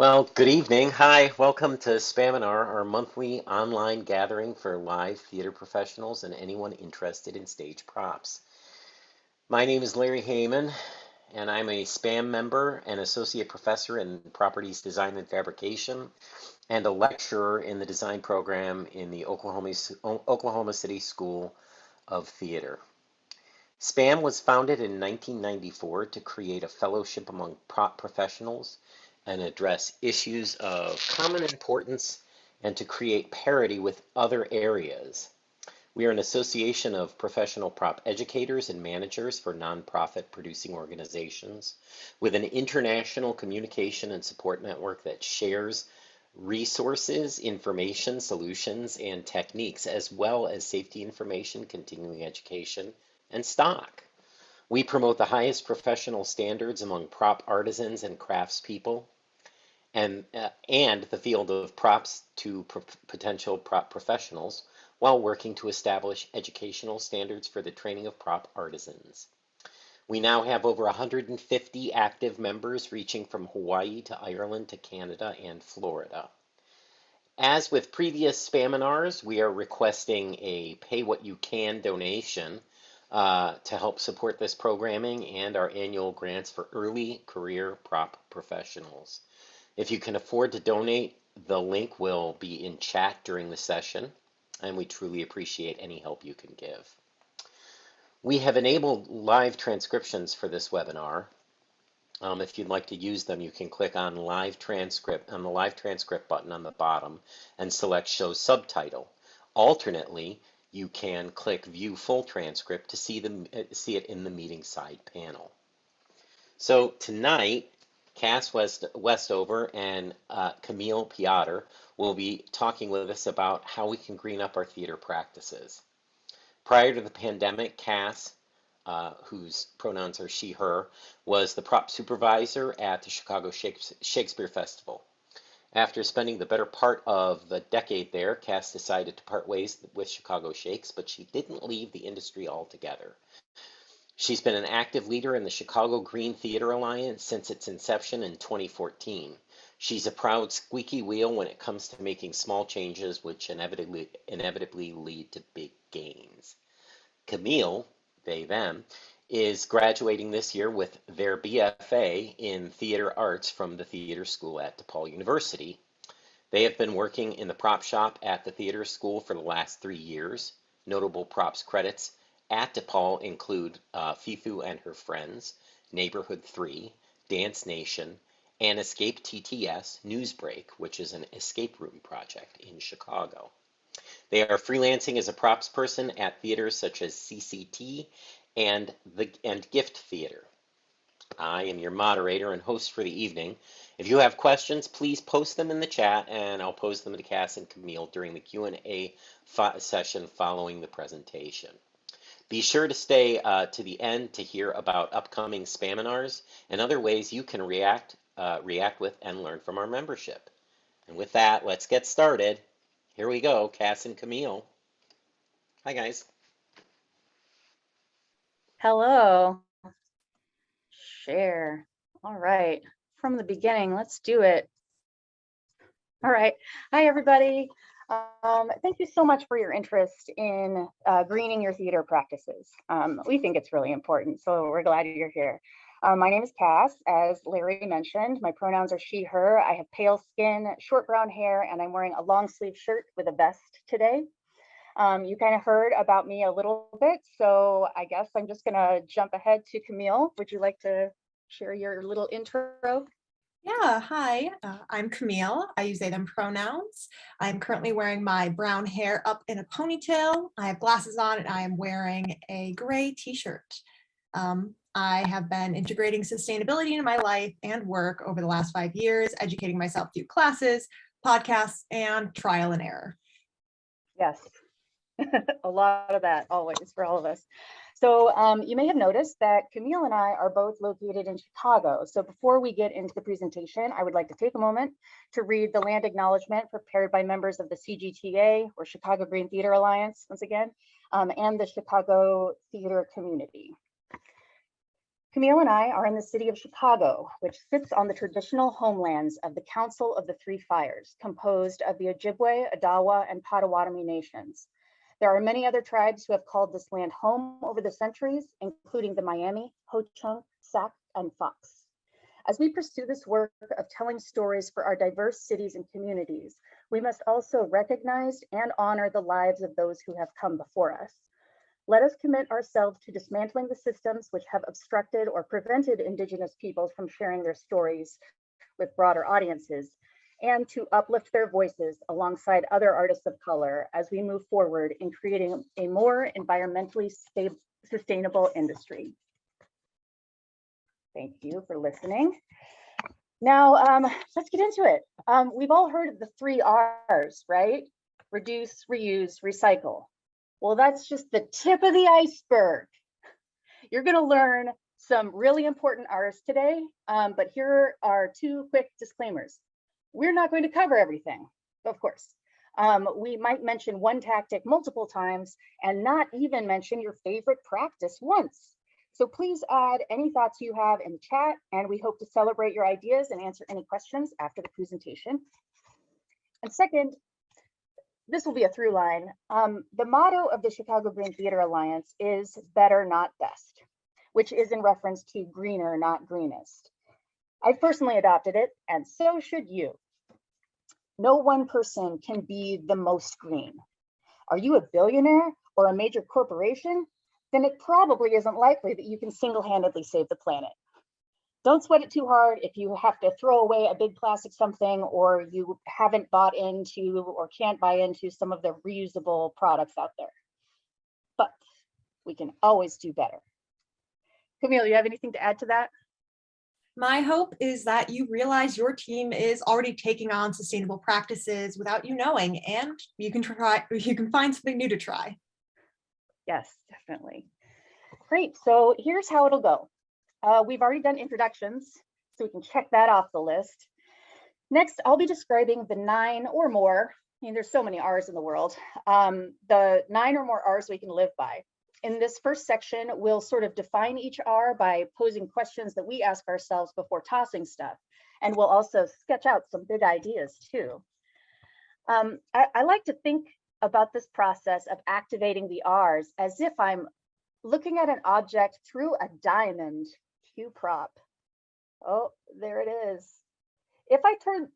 Well, good evening. Hi, welcome to Spaminar, our monthly online gathering for live theater professionals and anyone interested in stage props. My name is Larry Heyman, and I'm a SPAM member and associate professor in properties design and fabrication, and a lecturer in the design program in the Oklahoma City School of Theater. SPAM was founded in 1994 to create a fellowship among prop professionals and address issues of common importance and to create parity with other areas. We are an association of professional prop educators and managers for nonprofit producing organizations with an international communication and support network that shares resources, information, solutions, and techniques, as well as safety information, continuing education, and stock. We promote the highest professional standards among prop artisans and craftspeople and the field of props to potential prop professionals while working to establish educational standards for the training of prop artisans. We now have over 150 active members reaching from Hawaii to Ireland to Canada and Florida. As with previous Spaminars, we are requesting a pay what you can donation to help support this programming and our annual grants for early career prop professionals. If you can afford to donate, the link will be in chat during the session, and we truly appreciate any help you can give. We have enabled live transcriptions for this webinar. If you'd like to use them, you can click on live transcript on the live transcript button on the bottom and select show subtitle. Alternately, you can click view full transcript to see it in the meeting side panel. So tonight, Cass Westover and Camille Piotr will be talking with us about how we can green up our theater practices. Prior to the pandemic, Cass, whose pronouns are she, her, was the prop supervisor at the Chicago Shakespeare Festival. After spending the better part of the decade there, Cass decided to part ways with Chicago Shakes, but she didn't leave the industry altogether. She's been an active leader in the Chicago Green Theater Alliance since its inception in 2014. She's a proud squeaky wheel when it comes to making small changes which inevitably lead to big gains. Camille, they, them, is graduating this year with their BFA in theater arts from the theater school at DePaul University. They have been working in the prop shop at the theater school for the last 3 years. Notable props credits at DePaul include Fefu and Her Friends, Neighborhood 3, Dance Nation, and Escape TTS, Newsbreak, which is an escape room project in Chicago. They are freelancing as a props person at theaters such as CCT and Gift Theatre. I am your moderator and host for the evening. If you have questions, please post them in the chat and I'll pose them to Cass and Camille during the Q&A session following the presentation. Be sure to stay to the end to hear about upcoming Spaminars and other ways you can react with and learn from our membership. And with that, let's get started. Here we go, Cass and Camille. Hi, guys. Hello. Share. All right. From the beginning, let's do it. All right. Hi, everybody. Thank you so much for your interest in greening your theater practices. We think it's really important, so we're glad you're here. My name is Cass. As Larry mentioned, my pronouns are she, her. I have pale skin, short brown hair, and I'm wearing a long sleeve shirt with a vest today. You kind of heard about me a little bit, so I guess I'm just going to jump ahead to Camille. Would you like to share your little intro? Yeah, hi, I'm Camille. I use they, them pronouns. I'm currently wearing my brown hair up in a ponytail. I have glasses on and I am wearing a gray t-shirt. I have been integrating sustainability into my life and work over the last 5 years, educating myself through classes, podcasts, and trial and error. Yes, a lot of that always for all of us. So you may have noticed that Camille and I are both located in Chicago. So before we get into the presentation, I would like to take a moment to read the land acknowledgement prepared by members of the CGTA, or Chicago Green Theater Alliance, once again, and the Chicago theater community. Camille and I are in the city of Chicago, which sits on the traditional homelands of the Council of the Three Fires, composed of the Ojibwe, Odawa, and Potawatomi nations. There are many other tribes who have called this land home over the centuries, including the Miami, Ho-Chunk, Sac, and Fox. As we pursue this work of telling stories for our diverse cities and communities, we must also recognize and honor the lives of those who have come before us. Let us commit ourselves to dismantling the systems which have obstructed or prevented Indigenous peoples from sharing their stories with broader audiences, and to uplift their voices alongside other artists of color as we move forward in creating a more environmentally sustainable industry. Thank you for listening. Now, let's get into it. We've all heard of the 3 R's, right? Reduce, reuse, recycle. Well, that's just the tip of the iceberg. You're going to learn some really important R's today, but here are 2 quick disclaimers. We're not going to cover everything, of course. We might mention one tactic multiple times and not even mention your favorite practice once. So please add any thoughts you have in the chat, and we hope to celebrate your ideas and answer any questions after the presentation. And second, this will be a through line. The motto of the Chicago Green Theater Alliance is better, not best, which is in reference to greener, not greenest. I personally adopted it, and so should you. No one person can be the most green. Are you a billionaire or a major corporation? Then it probably isn't likely that you can single-handedly save the planet. Don't sweat it too hard if you have to throw away a big plastic something, or you haven't bought into or can't buy into some of the reusable products out there. But we can always do better. Camille, you have anything to add to that? My hope is that you realize your team is already taking on sustainable practices without you knowing, and you can find something new to try. Yes, definitely. Great, so here's how it'll go. We've already done introductions, so we can check that off the list. Next, I'll be describing the 9 or more, I mean, there's so many R's in the world, the 9 or more R's we can live by. In this first section, we'll sort of define each R by posing questions that we ask ourselves before tossing stuff. And we'll also sketch out some big ideas too. I like to think about this process of activating the R's as if I'm looking at an object through a diamond. Cue prop. Oh, there it is. If I turn,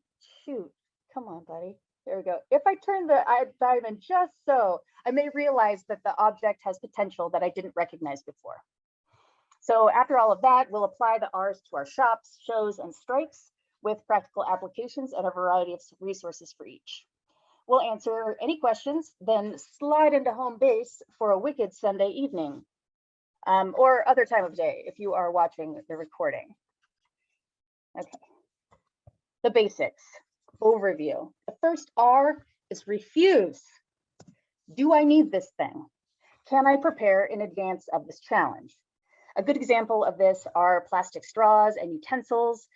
shoot, come on, buddy. There we go. If I turn the diamond just so, I may realize that the object has potential that I didn't recognize before. So after all of that, we'll apply the R's to our shops, shows, and strikes with practical applications and a variety of resources for each. We'll answer any questions, then slide into home base for a wicked Sunday evening, or other time of day if you are watching the recording. Okay, the basics, overview. The first R is refuse. Do I need this thing? Can I prepare in advance of this challenge? A good example of this are plastic straws and utensils,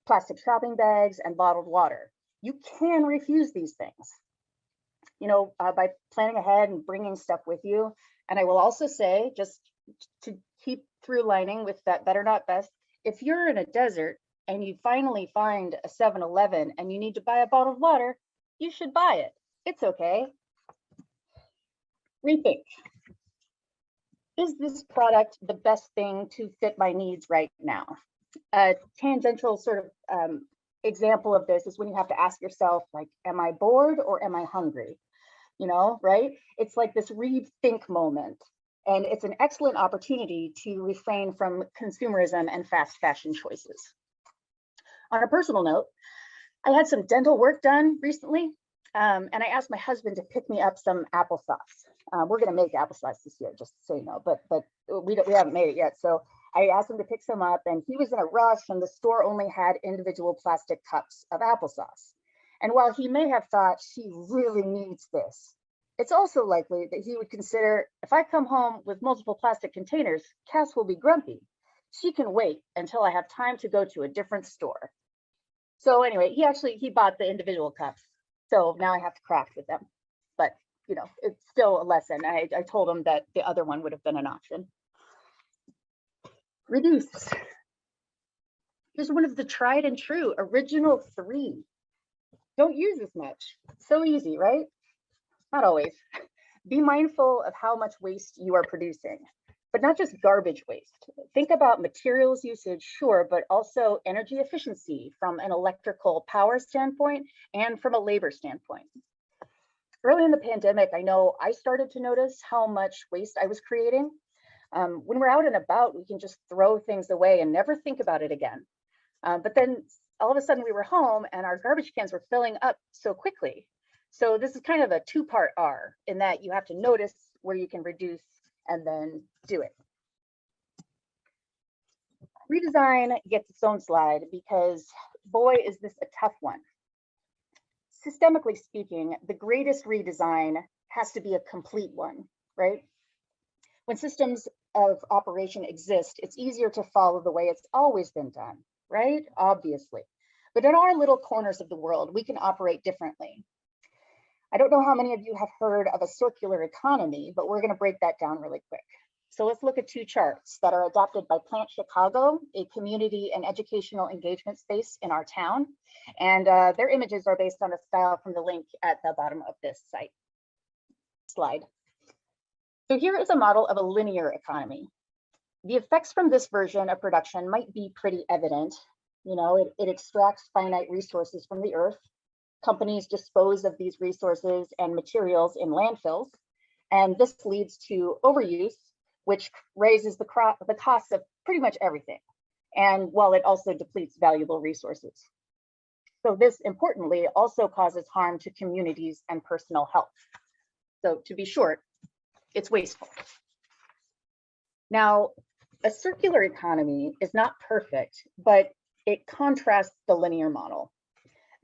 plastic shopping bags, and bottled water. You can refuse these things, you know, by planning ahead and bringing stuff with you. And I will also say, just to keep through lining with that better not best, if you're in a desert and you finally find a 7-Eleven and you need to buy a bottle of water, you should buy it. It's okay. Rethink. Is this product the best thing to fit my needs right now? A tangential sort of example of this is when you have to ask yourself, like, am I bored or am I hungry? You know, right? It's like this rethink moment. And it's an excellent opportunity to refrain from consumerism and fast fashion choices. On a personal note, I had some dental work done recently, and I asked my husband to pick me up some applesauce. We're going to make applesauce this year, just so you know, but we haven't made it yet. So I asked him to pick some up, and he was in a rush, and the store only had individual plastic cups of applesauce. And while he may have thought, she really needs this, it's also likely that he would consider, if I come home with multiple plastic containers, Cass will be grumpy. She can wait until I have time to go to a different store. So anyway, he bought the individual cups. So now I have to craft with them. But you know, it's still a lesson. I told him that the other one would have been an option. Reduce. Here's one of the tried and true original 3. Don't use as much. So easy, right? Not always. Be mindful of how much waste you are producing, but not just garbage waste. Think about materials usage, sure, but also energy efficiency from an electrical power standpoint and from a labor standpoint. Early in the pandemic, I know I started to notice how much waste I was creating. When we're out and about, we can just throw things away and never think about it again. But then all of a sudden we were home and our garbage cans were filling up so quickly. So this is kind of a 2-part R in that you have to notice where you can reduce and then do it. Redesign gets its own slide because boy, is this a tough one. Systemically speaking, the greatest redesign has to be a complete one, right? When systems of operation exist, it's easier to follow the way it's always been done, right? Obviously. But in our little corners of the world, we can operate differently. I don't know how many of you have heard of a circular economy, but we're going to break that down really quick. So let's look at 2 charts that are adopted by Plant Chicago, a community and educational engagement space in our town. And their images are based on a style from the link at the bottom of this site. Slide. So here is a model of a linear economy. The effects from this version of production might be pretty evident. You know, it extracts finite resources from the earth. Companies dispose of these resources and materials in landfills. And this leads to overuse, which raises the cost of pretty much everything. And while it also depletes valuable resources. So this importantly also causes harm to communities and personal health. So to be short, it's wasteful. Now, a circular economy is not perfect, but it contrasts the linear model.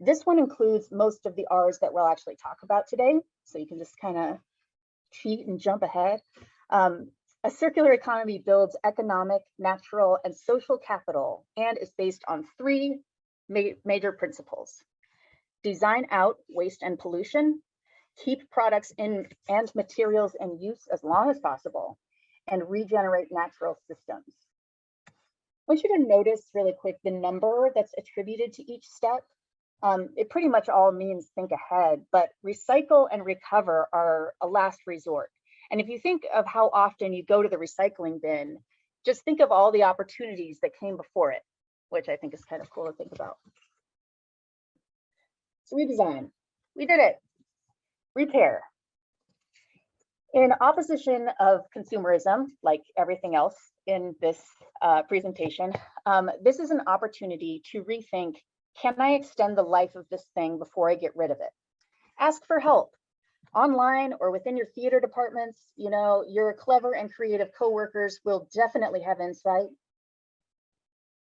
This one includes most of the R's that we'll actually talk about today. So you can just kind of cheat and jump ahead. A circular economy builds economic, natural, and social capital and is based on 3 major principles. Design out waste and pollution, keep products in and materials in use as long as possible, and regenerate natural systems. I want you to notice really quick the number that's attributed to each step. It pretty much all means think ahead, but recycle and recover are a last resort. And if you think of how often you go to the recycling bin, just think of all the opportunities that came before it, which I think is kind of cool to think about. So redesign, we did it. Repair. In opposition of consumerism, like everything else in this presentation, this is an opportunity to rethink, can I extend the life of this thing before I get rid of it? Ask for help. Online or within your theater departments, you know, your clever and creative coworkers will definitely have insight.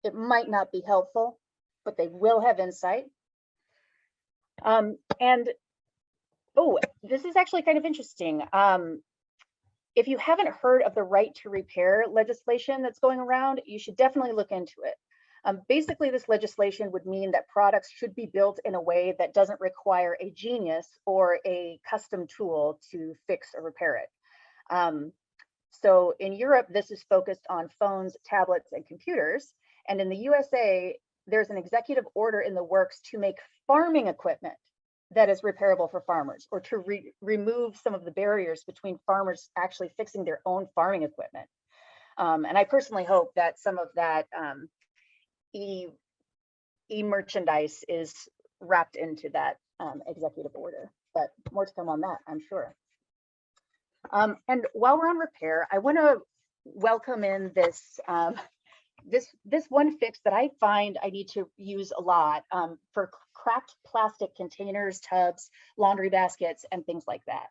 It might not be helpful, but they will have insight. Oh, this is actually kind of interesting. If you haven't heard of the right to repair legislation that's going around, you should definitely look into it. Basically, this legislation would mean that products should be built in a way that doesn't require a genius or a custom tool to fix or repair it. So in Europe, this is focused on phones, tablets, and computers. And in the USA, there's an executive order in the works to make farming equipment that is repairable for farmers, or to remove some of the barriers between farmers actually fixing their own farming equipment. And I personally hope that some of that e-merchandise is wrapped into that executive order, but more to come on that, I'm sure. And while we're on repair, I want to welcome in this this one fix that I find I need to use a lot for cracked plastic containers, tubs, laundry baskets, and things like that.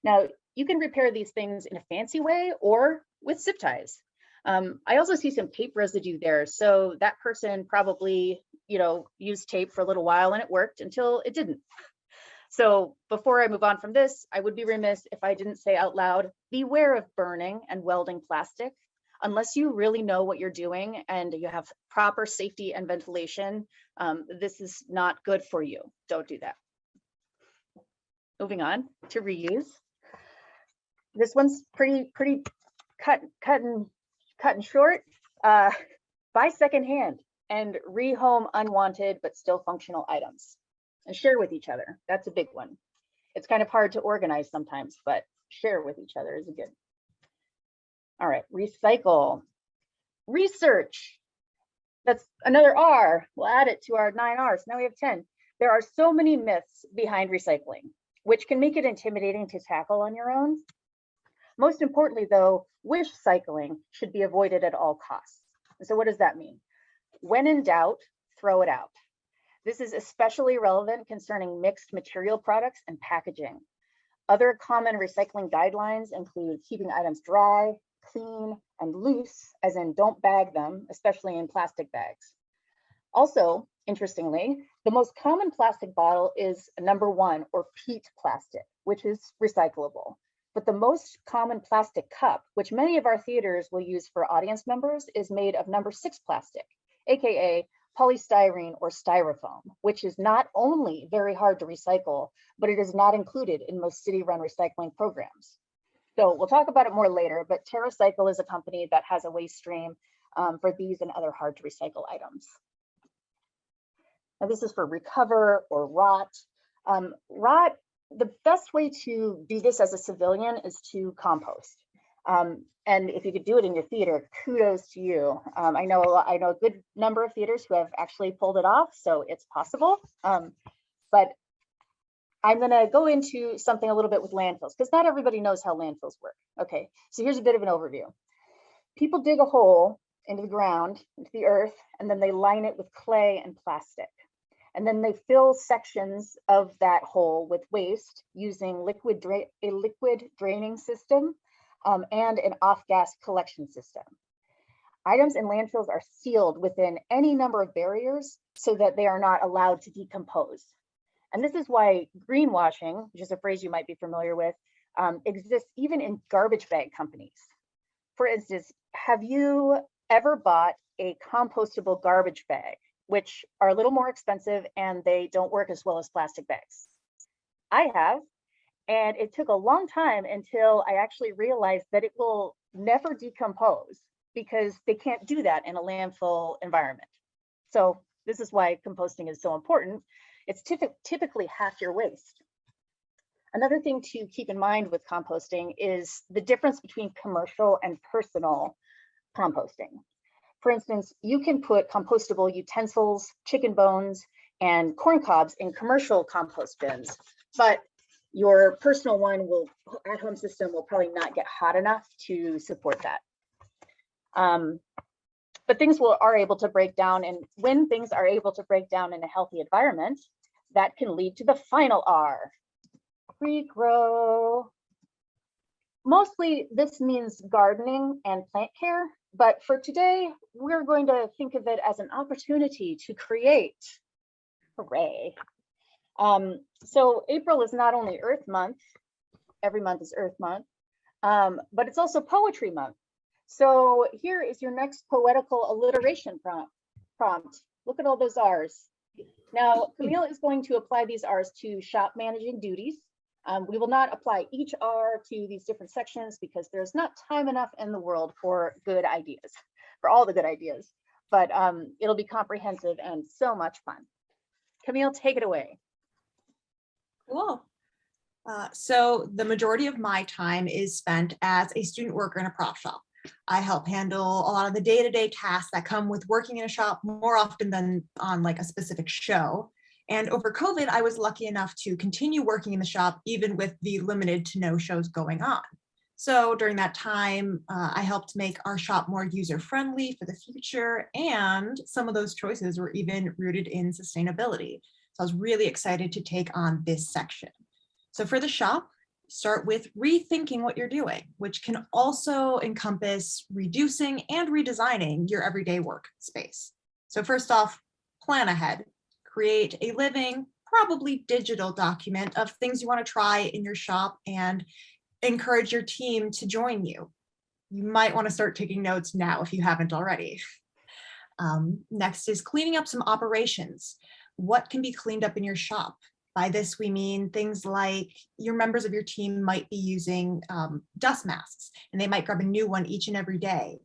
Now, you can repair these things in a fancy way or with zip ties. I also see some tape residue there. So that person probably, you know, used tape for a little while and it worked until it didn't. So before I move on from this, I would be remiss if I didn't say out loud, beware of burning and welding plastic. Unless you really know what you're doing and you have proper safety and ventilation, this is not good for you. Don't do that. Moving on to reuse. This one's pretty cut and short. Buy secondhand and rehome unwanted but still functional items and share with each other. That's a big one. It's kind of hard to organize sometimes, but share with each other is a good. All right, recycle. Research. That's another R. We'll add it to our 9 R's. Now we have 10. There are so many myths behind recycling, which can make it intimidating to tackle on your own. Most importantly, though, wish cycling should be avoided at all costs. And so what does that mean? When in doubt, throw it out. This is especially relevant concerning mixed material products and packaging. Other common recycling guidelines include keeping items dry, clean, and loose, as in don't bag them, especially in plastic bags. Also, interestingly, the most common plastic bottle is number 1, or peat plastic, which is recyclable. But the most common plastic cup, which many of our theaters will use for audience members, is made of number 6 plastic, aka polystyrene or styrofoam, which is not only very hard to recycle, but it is not included in most city-run recycling programs. So we'll talk about it more later, but TerraCycle is a company that has a waste stream for these and other hard to recycle items. Now this is for recover or rot. Rot, the best way to do this as a civilian is to compost. And if you could do it in your theater, kudos to you. I know a good number of theaters who have actually pulled it off, so it's possible. But I'm going to go into something a little bit with landfills, because not everybody knows how landfills work. Okay, so here's a bit of an overview. People dig a hole into the ground, into the earth, and then they line it with clay and plastic. And then they fill sections of that hole with waste using a liquid draining system and an off-gas collection system. Items in landfills are sealed within any number of barriers so that they are not allowed to decompose. And this is why greenwashing, which is a phrase you might be familiar with, exists even in garbage bag companies. For instance, have you ever bought a compostable garbage bag, which are a little more expensive and they don't work as well as plastic bags? I have, and it took a long time until I actually realized that it will never decompose because they can't do that in a landfill environment. So this is why composting is so important. It's typically half your waste. Another thing to keep in mind with composting is the difference between commercial and personal composting. For instance, you can put compostable utensils, chicken bones, and corn cobs in commercial compost bins, but your personal one at-home system will probably not get hot enough to support that. But things are able to break down, and when things are able to break down in a healthy environment, that can lead to the final R, regrow. Mostly this means gardening and plant care, but for today, we're going to think of it as an opportunity to create. Hooray. So April is not only Earth Month, every month is Earth Month, but it's also Poetry Month. So here is your next poetical alliteration prompt. Look at all those R's. Now, Camille is going to apply these R's to shop managing duties. We will not apply each R to these different sections because there's not time enough in the world for good ideas, for all the good ideas, but it'll be comprehensive and so much fun. Camille, take it away. Cool. So the majority of my time is spent as a student worker in a prop shop. I help handle a lot of the day-to-day tasks that come with working in a shop more often than on like a specific show. And over COVID, I was lucky enough to continue working in the shop, even with the limited to no shows going on. So during that time, I helped make our shop more user-friendly for the future. And some of those choices were even rooted in sustainability. So I was really excited to take on this section. So for the shop, start with rethinking what you're doing, which can also encompass reducing and redesigning your everyday work space. So first off, plan ahead. Create a living, probably digital document of things you want to try in your shop and encourage your team to join you. You might want to start taking notes now if you haven't already. Next is cleaning up some operations. What can be cleaned up in your shop? By this, we mean things like your members of your team might be using dust masks, and they might grab a new one each and every day.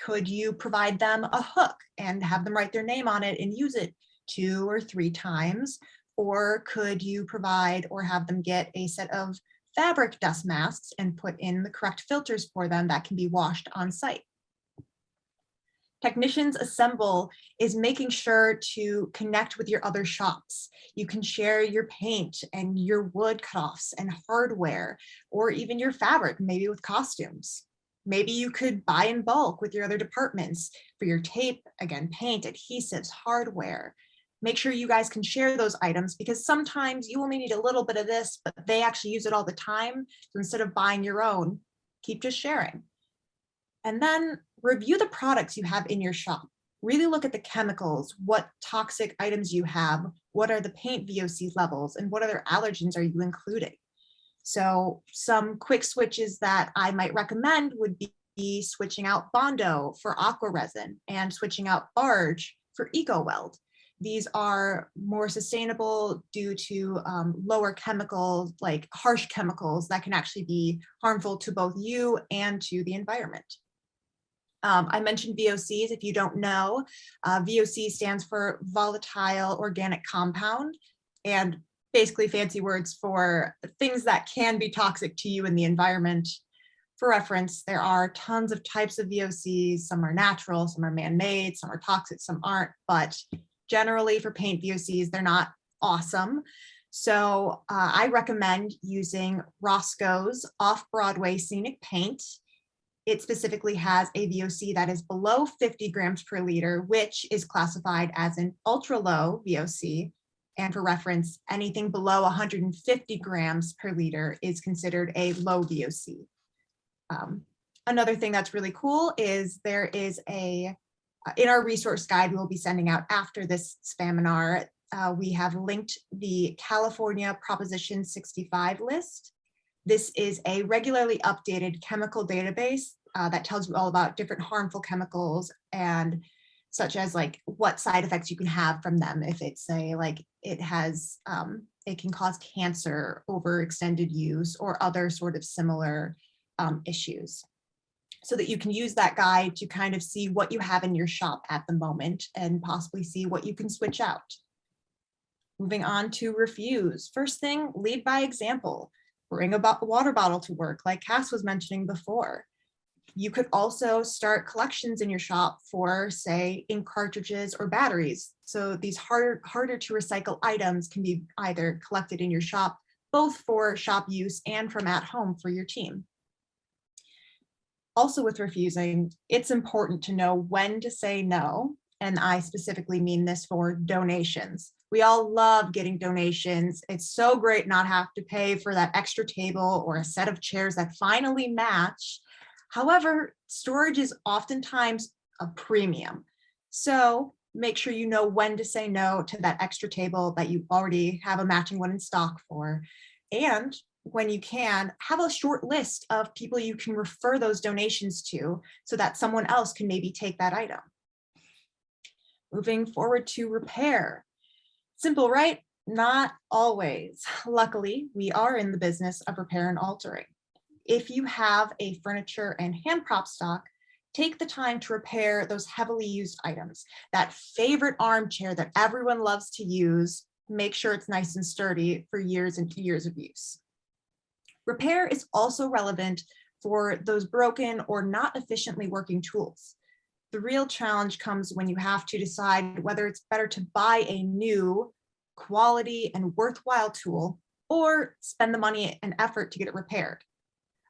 Could you provide them a hook and have them write their name on it and use it 2 or 3 times? Or could you provide or have them get a set of fabric dust masks and put in the correct filters for them that can be washed on site? Technicians Assemble is making sure to connect with your other shops. You can share your paint and your wood cutoffs and hardware, or even your fabric, maybe with costumes. Maybe you could buy in bulk with your other departments for your tape, again, paint, adhesives, hardware. Make sure you guys can share those items, because sometimes you only need a little bit of this, but they actually use it all the time. So instead of buying your own, keep just sharing. And then review the products you have in your shop. Really look at the chemicals, what toxic items you have, what are the paint VOC levels, and what other allergens are you including? So some quick switches that I might recommend would be switching out Bondo for aqua resin and switching out Barge for Eco Weld. These are more sustainable due to lower chemicals, like harsh chemicals that can actually be harmful to both you and to the environment. I mentioned VOCs. If you don't know, VOC stands for volatile organic compound, and basically fancy words for things that can be toxic to you in the environment. For reference, there are tons of types of VOCs. Some are natural, some are man-made, some are toxic, some aren't, but generally for paint VOCs, they're not awesome. So I recommend using Roscoe's Off-Broadway Scenic Paint. It specifically has a VOC that is below 50 grams per liter, which is classified as an ultra low VOC. And for reference, anything below 150 grams per liter is considered a low VOC. Another thing that's really cool is there is in our resource guide we'll be sending out after this Spaminar, we have linked the California Proposition 65 list. This is a regularly updated chemical database that tells you all about different harmful chemicals, and such as like what side effects you can have from them. If it's it can cause cancer over extended use or other sort of similar issues, so that you can use that guide to kind of see what you have in your shop at the moment and possibly see what you can switch out. Moving on to refuse. First thing, lead by example. Bring a water bottle to work, like Cass was mentioning before. You could also start collections in your shop for, say, ink cartridges or batteries. So these harder to recycle items can be either collected in your shop, both for shop use and from at home for your team. Also with refusing, it's important to know when to say no. And I specifically mean this for donations. We all love getting donations. It's so great not have to pay for that extra table or a set of chairs that finally match. However, storage is oftentimes a premium. So make sure you know when to say no to that extra table that you already have a matching one in stock for. And when you can, have a short list of people you can refer those donations to so that someone else can maybe take that item. Moving forward to repair. Simple, right? Not always. Luckily, we are in the business of repair and altering. If you have a furniture and hand prop stock, take the time to repair those heavily used items. That favorite armchair that everyone loves to use, make sure it's nice and sturdy for years and years of use. Repair is also relevant for those broken or not efficiently working tools. The real challenge comes when you have to decide whether it's better to buy a new quality and worthwhile tool or spend the money and effort to get it repaired.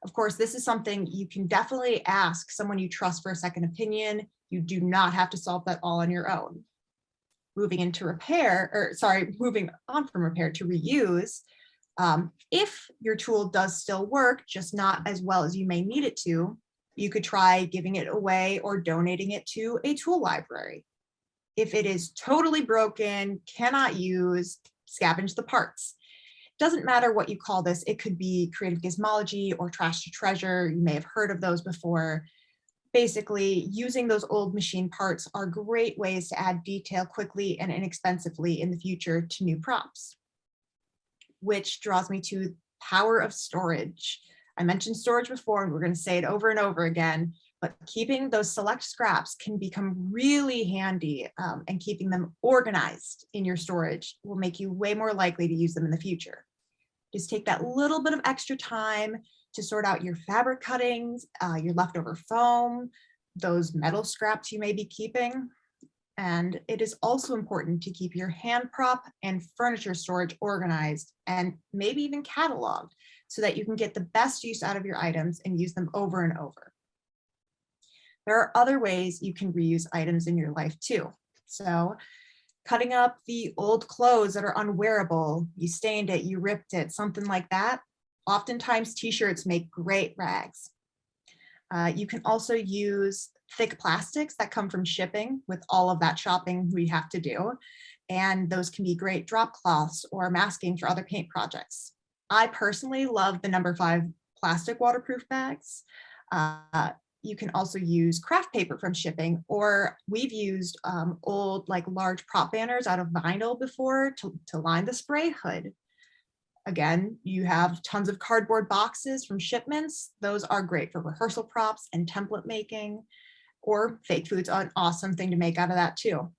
Of course, this is something you can definitely ask someone you trust for a second opinion. You do not have to solve that all on your own. Moving on from repair to reuse, if your tool does still work, just not as well as you may need it to, you could try giving it away or donating it to a tool library. If it is totally broken, cannot use, scavenge the parts. Doesn't matter what you call this. It could be creative gizmology or trash to treasure. You may have heard of those before. Basically, using those old machine parts are great ways to add detail quickly and inexpensively in the future to new props. Which draws me to power of storage. I mentioned storage before, and we're going to say it over and over again. But keeping those select scraps can become really handy, and keeping them organized in your storage will make you way more likely to use them in the future. Just take that little bit of extra time to sort out your fabric cuttings, your leftover foam, those metal scraps you may be keeping. And it is also important to keep your hand prop and furniture storage organized and maybe even cataloged so that you can get the best use out of your items and use them over and over. There are other ways you can reuse items in your life too. So cutting up the old clothes that are unwearable, you stained it, you ripped it, something like that. Oftentimes t-shirts make great rags. You can also use thick plastics that come from shipping with all of that shopping we have to do. And those can be great drop cloths or masking for other paint projects. I personally love the No. 5 plastic waterproof bags. You can also use craft paper from shipping, or we've used old large prop banners out of vinyl before to line the spray hood. Again, you have tons of cardboard boxes from shipments. Those are great for rehearsal props and template making, or fake food's an awesome thing to make out of that too.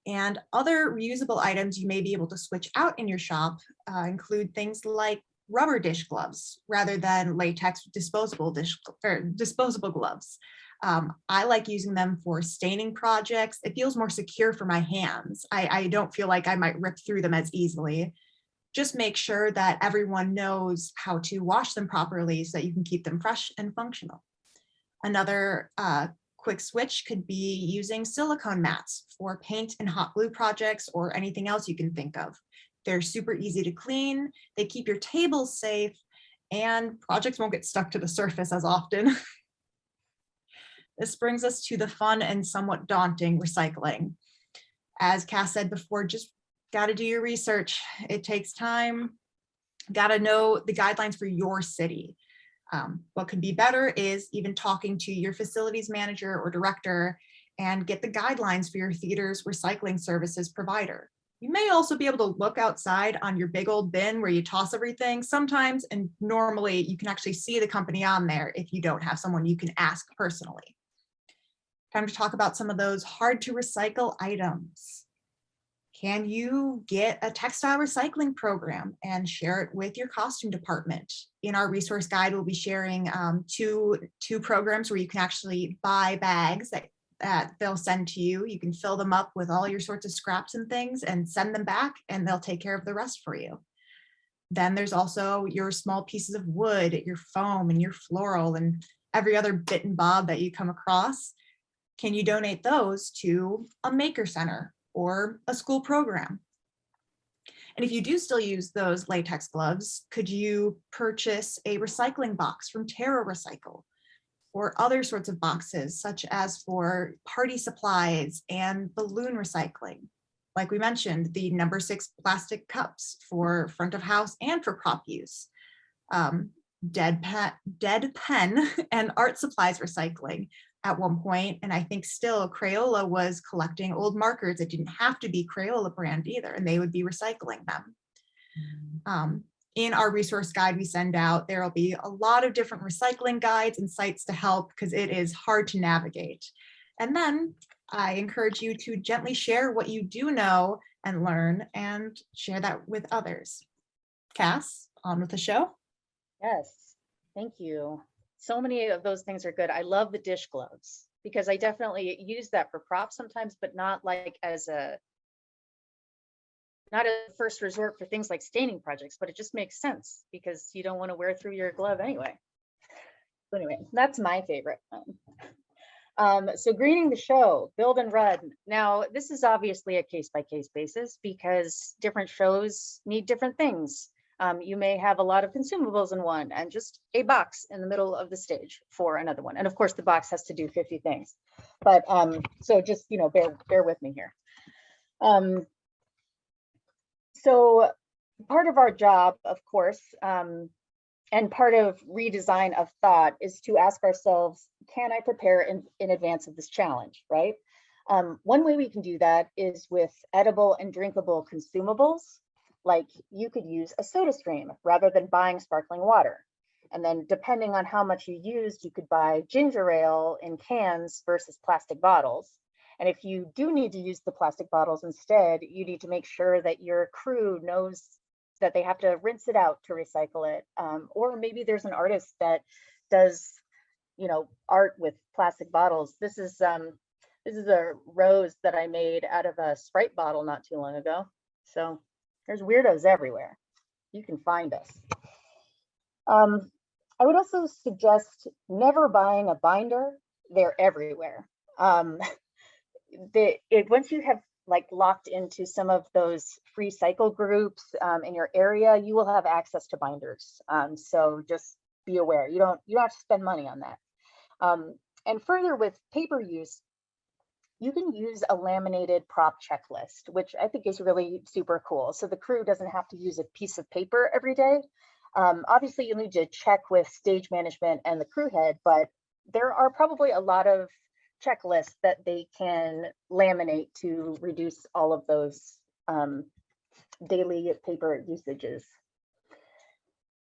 And other reusable items you may be able to switch out in your shop include things like rubber dish gloves rather than latex disposable gloves. I like using them for staining projects. It feels more secure for my hands. I don't feel like I might rip through them as easily. Just make sure that everyone knows how to wash them properly so that you can keep them fresh and functional. Another quick switch could be using silicone mats for paint and hot glue projects or anything else you can think of. They're super easy to clean, they keep your tables safe, and projects won't get stuck to the surface as often. This brings us to the fun and somewhat daunting recycling. As Cass said before, just gotta do your research. It takes time, gotta know the guidelines for your city. What could be better is even talking to your facilities manager or director and get the guidelines for your theater's recycling services provider. You may also be able to look outside on your big old bin where you toss everything sometimes, and normally you can actually see the company on there if you don't have someone you can ask personally. Time to talk about some of those hard to recycle items. Can you get a textile recycling program and share it with your costume department? In our resource guide, we'll be sharing two programs where you can actually buy bags that they'll send to you. You can fill them up with all your sorts of scraps and things and send them back, and they'll take care of the rest for you. Then there's also your small pieces of wood, your foam and your floral and every other bit and bob that you come across. Can you donate those to a maker center or a school program? And if you do still use those latex gloves, could you purchase a recycling box from Terra Recycle, or other sorts of boxes, such as for party supplies and balloon recycling? Like we mentioned, the No. 6 plastic cups for front of house and for prop use. Dead pen and art supplies recycling at one point, and I think still Crayola was collecting old markers that didn't have to be Crayola brand either, and they would be recycling them. In our resource guide we send out, there will be a lot of different recycling guides and sites to help because it is hard to navigate. And then I encourage you to gently share what you do know and learn and share that with others. Cass, on with the show. Yes, thank you. So many of those things are good. I love the dish gloves because I definitely use that for props sometimes, but not like as a first resort for things like staining projects, but it just makes sense because you don't want to wear through your glove anyway. So anyway, that's my favorite one. So greening the show, build and run. Now, this is obviously a case-by-case basis because different shows need different things. You may have a lot of consumables in one and just a box in the middle of the stage for another one. And of course, the box has to do 50 things. But so just, bear with me here. So part of our job, of course, and part of redesign of thought is to ask ourselves, can I prepare in advance of this challenge, right? One way we can do that is with edible and drinkable consumables. Like you could use a soda stream rather than buying sparkling water. And then depending on how much you used, you could buy ginger ale in cans versus plastic bottles. And if you do need to use the plastic bottles instead, you need to make sure that your crew knows that they have to rinse it out to recycle it. Or maybe there's an artist that does, art with plastic bottles. This is a rose that I made out of a Sprite bottle not too long ago. So there's weirdos everywhere. You can find us. I would also suggest never buying a binder. They're everywhere. Once you have locked into some of those free cycle groups in your area, you will have access to binders. So just be aware. You don't have to spend money on that. And further, with paper use, you can use a laminated prop checklist, which I think is really super cool. So the crew doesn't have to use a piece of paper every day. Obviously, you need to check with stage management and the crew head, but there are probably a lot of checklists that they can laminate to reduce all of those daily paper usages.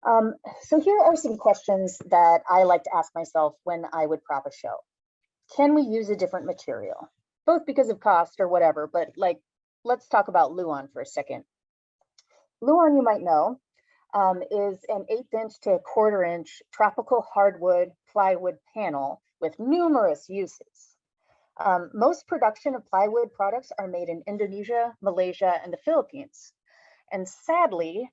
So here are some questions that I like to ask myself when I would prop a show. Can we use a different material? Both because of cost or whatever, but let's talk about Luan for a second. Luan, you might know, is an 1/8 inch to 1/4 inch tropical hardwood plywood panel with numerous uses. Most production of plywood products are made in Indonesia, Malaysia, and the Philippines. And sadly,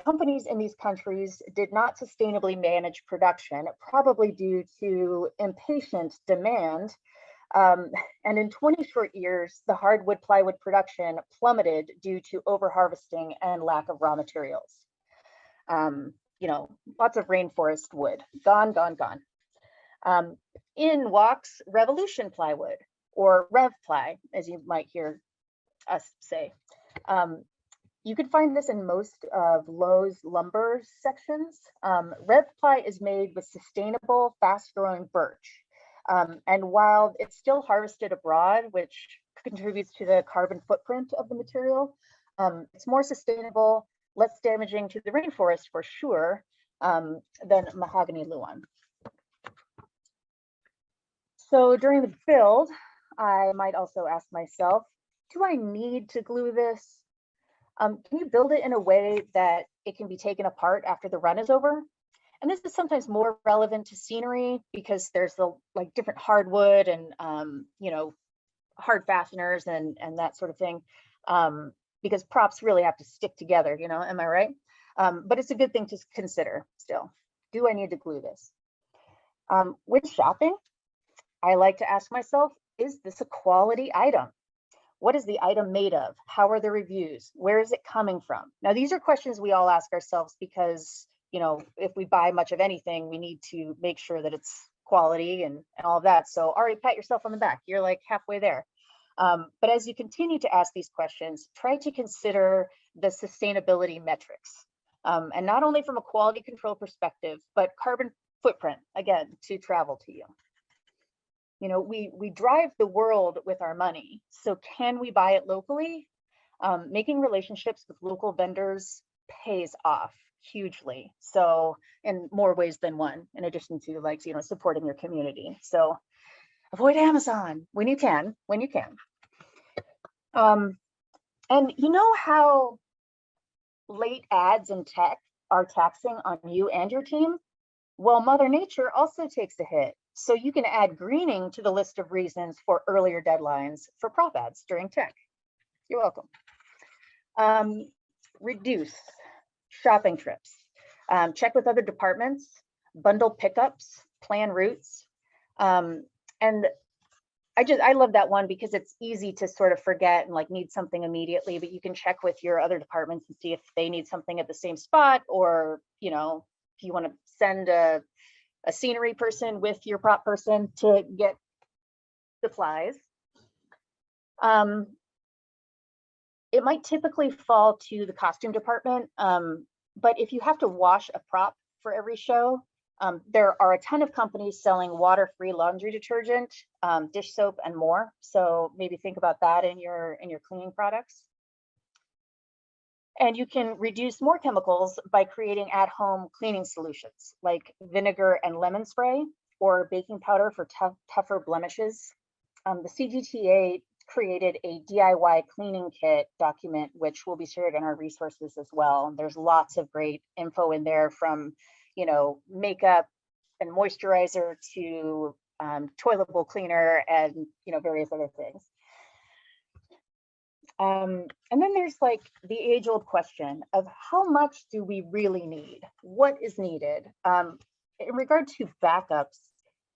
companies in these countries did not sustainably manage production, probably due to impatient demand. And in 20 short years, the hardwood plywood production plummeted due to overharvesting and lack of raw materials. Lots of rainforest wood, gone, gone, gone. In walks Revolution plywood, or Rev Ply, as you might hear us say. You can find this in most of Lowe's lumber sections. Rev Ply is made with sustainable, fast-growing birch. And while it's still harvested abroad, which contributes to the carbon footprint of the material, it's more sustainable, less damaging to the rainforest for sure than mahogany Luan. So during the build, I might also ask myself, do I need to glue this? Can you build it in a way that it can be taken apart after the run is over? And this is sometimes more relevant to scenery because there's the different hardwood and hard fasteners and that sort of thing. Because props really have to stick together, am I right? But it's a good thing to consider still. Do I need to glue this? When shopping, I like to ask myself, is this a quality item? What is the item made of? How are the reviews? Where is it coming from? Now, these are questions we all ask ourselves because, if we buy much of anything, we need to make sure that it's quality and all of that. So, all right, pat yourself on the back. You're halfway there. But as you continue to ask these questions, try to consider the sustainability metrics. And not only from a quality control perspective, but carbon footprint, again, to travel to you. We drive the world with our money. So can we buy it locally? Making relationships with local vendors pays off hugely. So in more ways than one, in addition to supporting your community. So avoid Amazon when you can. And you know how late ads in tech are taxing on you and your team? Well, Mother Nature also takes a hit. So you can add greening to the list of reasons for earlier deadlines for prop ads during tech. You're welcome. Reduce shopping trips. Check with other departments, bundle pickups, plan routes. And I love that one because it's easy to sort of forget and need something immediately, but you can check with your other departments and see if they need something at the same spot, or, if you want to send a scenery person with your prop person to get supplies. It might typically fall to the costume department, but if you have to wash a prop for every show, there are a ton of companies selling water-free laundry detergent, dish soap, and more. So maybe think about that in your cleaning products. And you can reduce more chemicals by creating at-home cleaning solutions like vinegar and lemon spray or baking powder for tougher blemishes. The CGTA created a DIY cleaning kit document, which will be shared in our resources as well. There's lots of great info in there, from, you know, makeup and moisturizer to toilet bowl cleaner and, you know, various other things. And then there's like the age-old question of how much do we really need? What is needed? In regard to backups,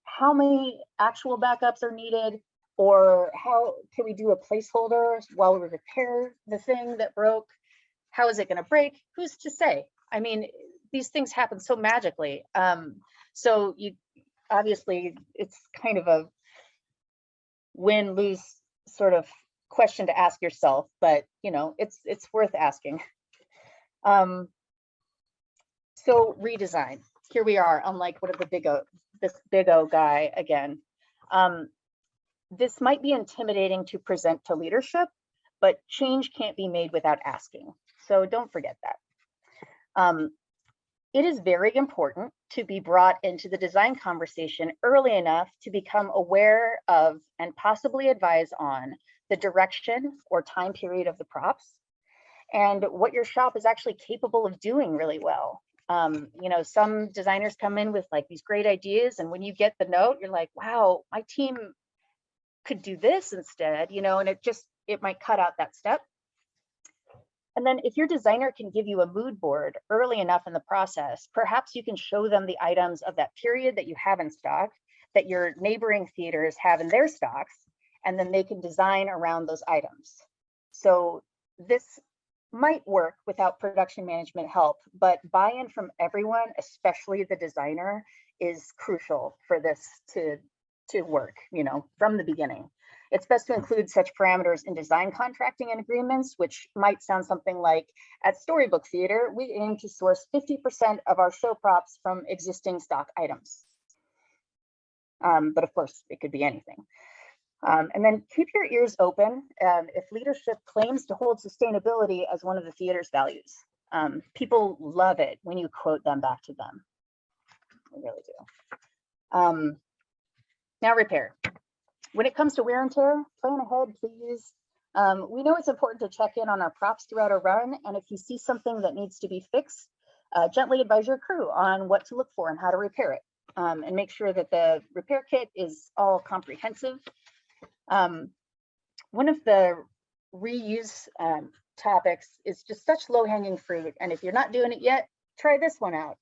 how many actual backups are needed? Or how can we do a placeholder while we repair the thing that broke? How is it going to break? Who's to say? I mean, these things happen so magically. So you obviously, it's kind of a win-lose sort of question to ask yourself, but you know, it's worth asking. So redesign. Here we are, unlike what of the this big O guy again. This might be intimidating to present to leadership, but change can't be made without asking. So don't forget that. It is very important to be brought into the design conversation early enough to become aware of and possibly advise on the direction or time period of the props and what your shop is actually capable of doing really well. You know, some designers come in with like these great ideas, and when you get the note, you're like, wow, my team could do this instead, you know, and it might cut out that step. And then if your designer can give you a mood board early enough in the process, perhaps you can show them the items of that period that you have in stock, that your neighboring theaters have in their stocks, and then they can design around those items. So this might work without production management help, but buy-in from everyone, especially the designer, is crucial for this to work, you know, from the beginning. It's best to include such parameters in design contracting and agreements, which might sound something like, at Storybook Theater, we aim to source 50% of our show props from existing stock items. But of course, it could be anything. And then keep your ears open if leadership claims to hold sustainability as one of the theater's values. People love it when you quote them back to them. They really do. Now repair. When it comes to wear and tear, plan ahead, please. We know it's important to check in on our props throughout a run, and if you see something that needs to be fixed, gently advise your crew on what to look for and how to repair it, and make sure that the repair kit is all comprehensive. One of the reuse topics is just such low-hanging fruit, and if you're not doing it yet, try this one out.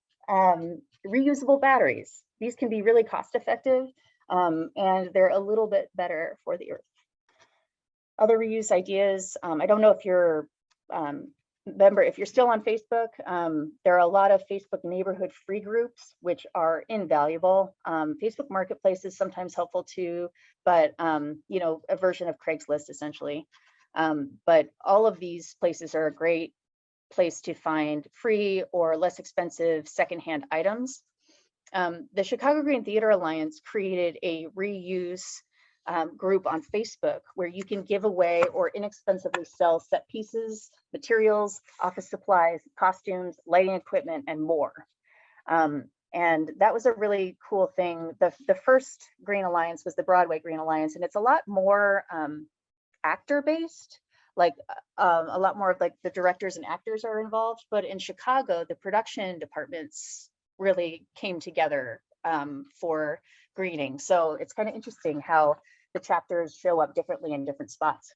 Reusable batteries. These can be really cost-effective, and they're a little bit better for the earth. Other reuse ideas, I don't know if you're if you're still on Facebook, there are a lot of Facebook neighborhood free groups, which are invaluable. Facebook Marketplace is sometimes helpful too, but you know, a version of Craigslist essentially. But all of these places are a great place to find free or less expensive secondhand items. The Chicago Green Theater Alliance created a reuse group on Facebook where you can give away or inexpensively sell set pieces, materials, office supplies, costumes, lighting equipment, and more. And that was a really cool thing. The first Green Alliance was the Broadway Green Alliance, and it's a lot more actor-based, like a lot more of like the directors and actors are involved. But in Chicago, the production departments really came together for greening. So it's kind of interesting how the chapters show up differently in different spots.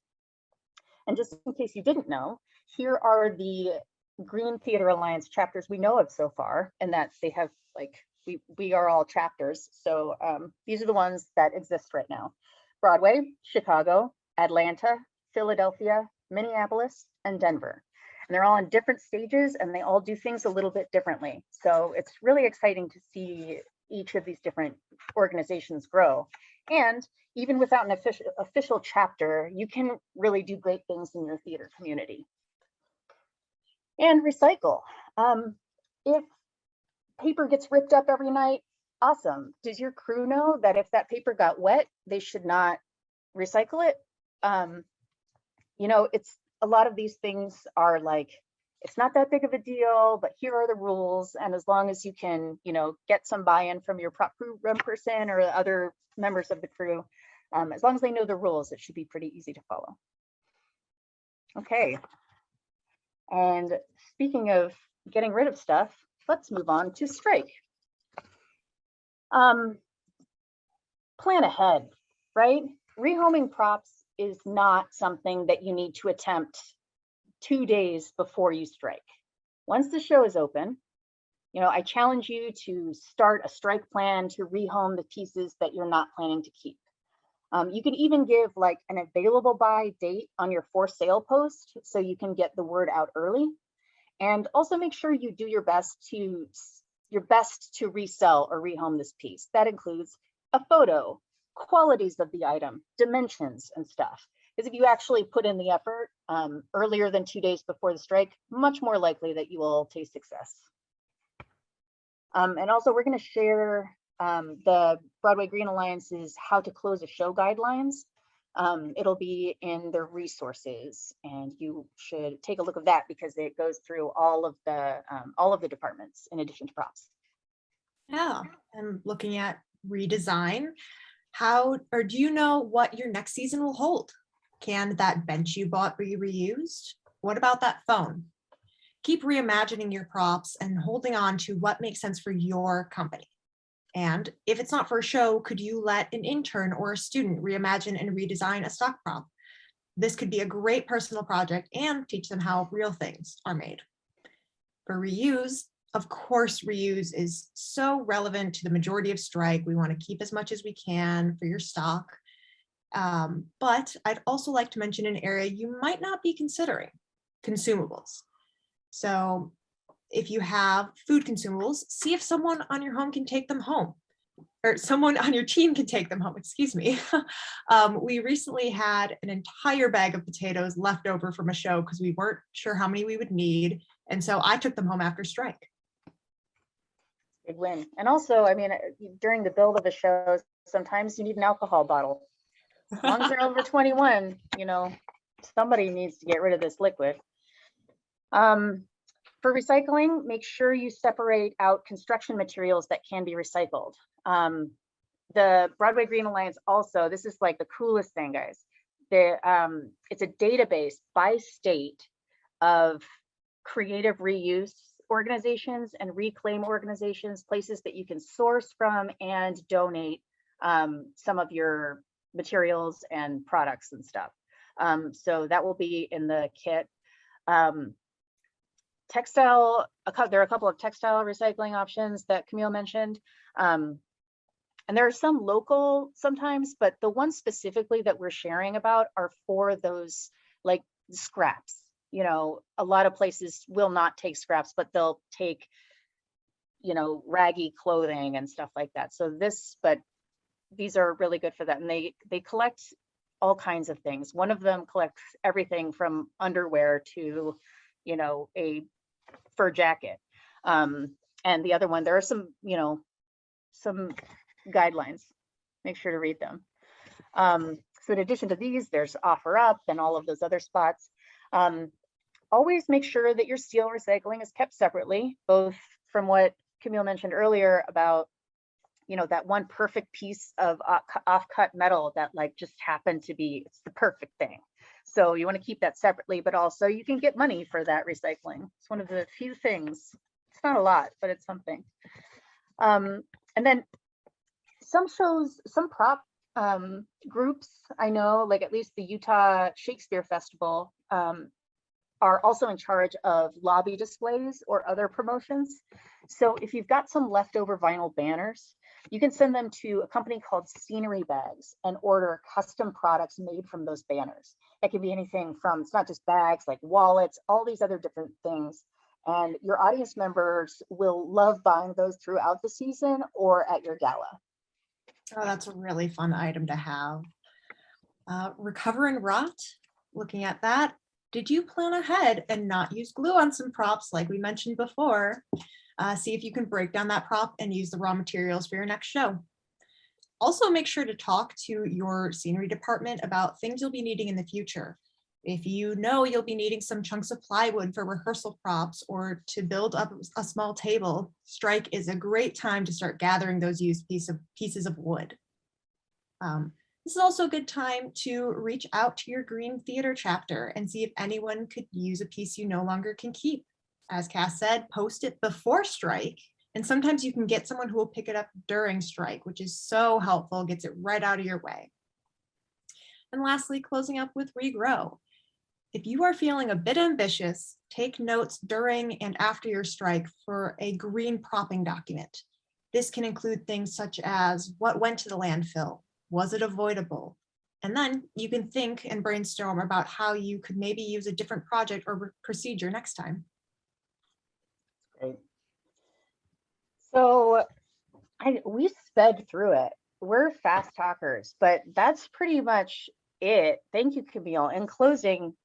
And just in case you didn't know, here are the Green Theater Alliance chapters we know of so far, and that they have like, we are all chapters. So these are the ones that exist right now: Broadway, Chicago, Atlanta, Philadelphia, Minneapolis, and Denver. And they're all in different stages, and they all do things a little bit differently. So it's really exciting to see each of these different organizations grow. And even without an official chapter, you can really do great things in your theater community. And recycle. If paper gets ripped up every night, awesome. Does your crew know that if that paper got wet, they should not recycle it? You know, it's a lot of these things are like it's not that big of a deal, but here are the rules. And as long as you can, get some buy-in from your prop crew run person or other members of the crew, as long as they know the rules, it should be pretty easy to follow. Okay. And speaking of getting rid of stuff, let's move on to strike. Plan ahead, right? Rehoming props is not something that you need to attempt 2 days before you strike. Once the show is open, I challenge you to start a strike plan to rehome the pieces that you're not planning to keep. You can even give like an available by date on your for sale post so you can get the word out early. And also make sure you do your best to resell or rehome this piece. That includes a photo, qualities of the item, dimensions and stuff. Because if you actually put in the effort earlier than 2 days before the strike, much more likely that you will taste success. And also we're going to share the Broadway Green Alliance's how to close a show guidelines. It'll be in the resources, and you should take a look at that because it goes through all of the departments in addition to props. Yeah, and looking at redesign, do you know what your next season will hold? Can that bench you bought be reused? What about that phone? Keep reimagining your props and holding on to what makes sense for your company. And if it's not for a show, could you let an intern or a student reimagine and redesign a stock prop? This could be a great personal project and teach them how real things are made. For reuse, of course, reuse is so relevant to the majority of strike. We want to keep as much as we can for your stock. But I'd also like to mention an area you might not be considering: consumables. So if you have food consumables, see if someone on your home can take them home, or someone on your team can take them home, excuse me. We recently had an entire bag of potatoes left over from a show because we weren't sure how many we would need. And so I took them home after strike. Big win. And also, I mean, during the build of a show, sometimes you need an alcohol bottle. As long as they're over 21, somebody needs to get rid of this liquid. For recycling, make sure you separate out construction materials that can be recycled. The Broadway Green Alliance also, this is like the coolest thing, guys. It's a database by state of creative reuse organizations and reclaim organizations, places that you can source from and donate some of your materials and products and stuff. So that will be in the kit. Textile, there are a couple of textile recycling options that Camille mentioned. And there are some local sometimes, but the ones specifically that we're sharing about are for those like scraps. A lot of places will not take scraps, but they'll take, raggy clothing and stuff like that. So these are really good for that. And they collect all kinds of things. One of them collects everything from underwear to, a fur jacket. And the other one, there are some guidelines. Make sure to read them. So in addition to these, there's Offer Up and all of those other spots. Always make sure that your steel recycling is kept separately, both from what Camille mentioned earlier about, that one perfect piece of off-cut metal that like just happened to be, it's the perfect thing. So you want to keep that separately, but also you can get money for that recycling. It's one of the few things. It's not a lot, but it's something. And then some shows, some prop groups, I know, like at least the Utah Shakespeare Festival, are also in charge of lobby displays or other promotions. So if you've got some leftover vinyl banners, you can send them to a company called Scenery Bags and order custom products made from those banners. That can be anything from, it's not just bags, like wallets, all these other different things. And your audience members will love buying those throughout the season or at your gala. Oh, that's a really fun item to have. Recover and rot, looking at that. Did you plan ahead and not use glue on some props like we mentioned before? See if you can break down that prop and use the raw materials for your next show. Also, make sure to talk to your scenery department about things you'll be needing in the future. If you know you'll be needing some chunks of plywood for rehearsal props or to build up a small table, strike is a great time to start gathering those used pieces of wood. This is also a good time to reach out to your green theater chapter and see if anyone could use a piece you no longer can keep. As Cass said, post it before strike, and sometimes you can get someone who will pick it up during strike, which is so helpful, gets it right out of your way. And lastly, closing up with regrow. If you are feeling a bit ambitious, take notes during and after your strike for a green propping document. This can include things such as what went to the landfill, was it avoidable? And then you can think and brainstorm about how you could maybe use a different project or procedure next time. Great. So we sped through it. We're fast talkers, but that's pretty much it. Thank you, Camille. In closing,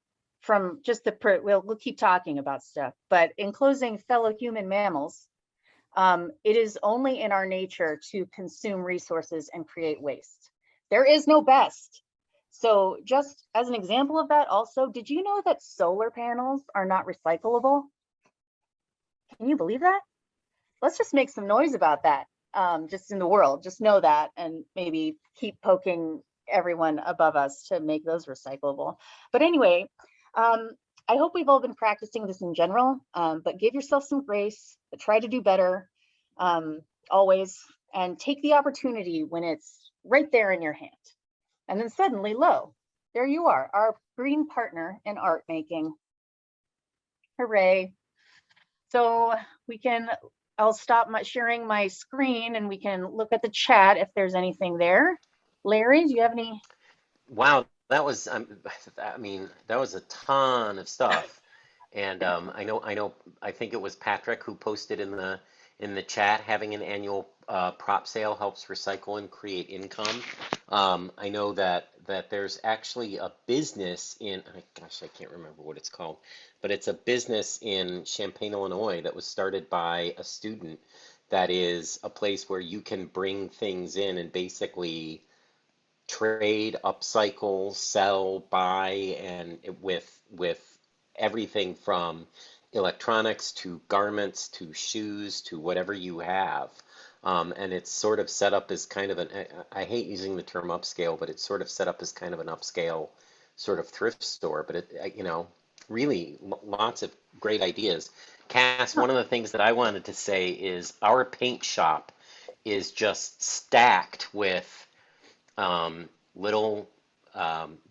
from just we'll keep talking about stuff, but in closing, fellow human mammals, it is only in our nature to consume resources and create waste. There is no best. So just as an example of that also, did you know that solar panels are not recyclable? Can you believe that? Let's just make some noise about that, just in the world. Just know that, and maybe keep poking everyone above us to make those recyclable. But anyway, I hope we've all been practicing this in general, but give yourself some grace, but try to do better always, and take the opportunity when it's right there in your hand. And then suddenly, lo, there you are, our green partner in art making. Hooray. So I'll stop sharing my screen and we can look at the chat if there's anything there. Larry, do you have any? Wow, that was, I mean, that was a ton of stuff. And I think it was Patrick who posted in the chat, having an annual prop sale helps recycle and create income. I know that there's actually a business gosh, I can't remember what it's called, but it's a business in Champaign, Illinois that was started by a student that is a place where you can bring things in and basically trade, upcycle, sell, buy, and with everything from electronics to garments to shoes to whatever you have. And it's sort of set up as kind of I hate using the term upscale, but it's sort of set up as kind of an upscale sort of thrift store. But really lots of great ideas. Cass, one of the things that I wanted to say is our paint shop is just stacked with little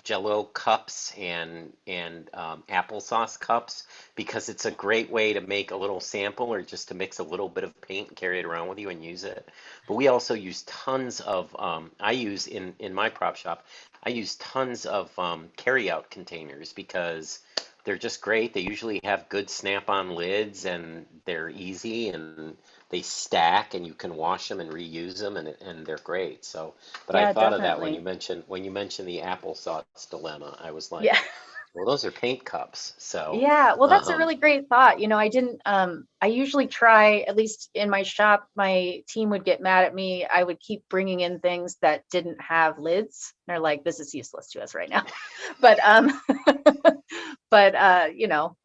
Jello cups and applesauce cups, because it's a great way to make a little sample or just to mix a little bit of paint and carry it around with you and use it. But we also use tons of I use in my prop shop, I use tons of carry-out containers because they're just great. They usually have good snap-on lids and they're easy and they stack and you can wash them and reuse them, and they're great. So, but Yeah, I thought of that definitely. when you mentioned the applesauce dilemma. I was like, Yeah. well, those are paint cups. So, Yeah, well, that's a um, really great thought. I usually try, at least in my shop, my team would get mad at me. I would keep bringing in things that didn't have lids. They're like, this is useless to us right now. But,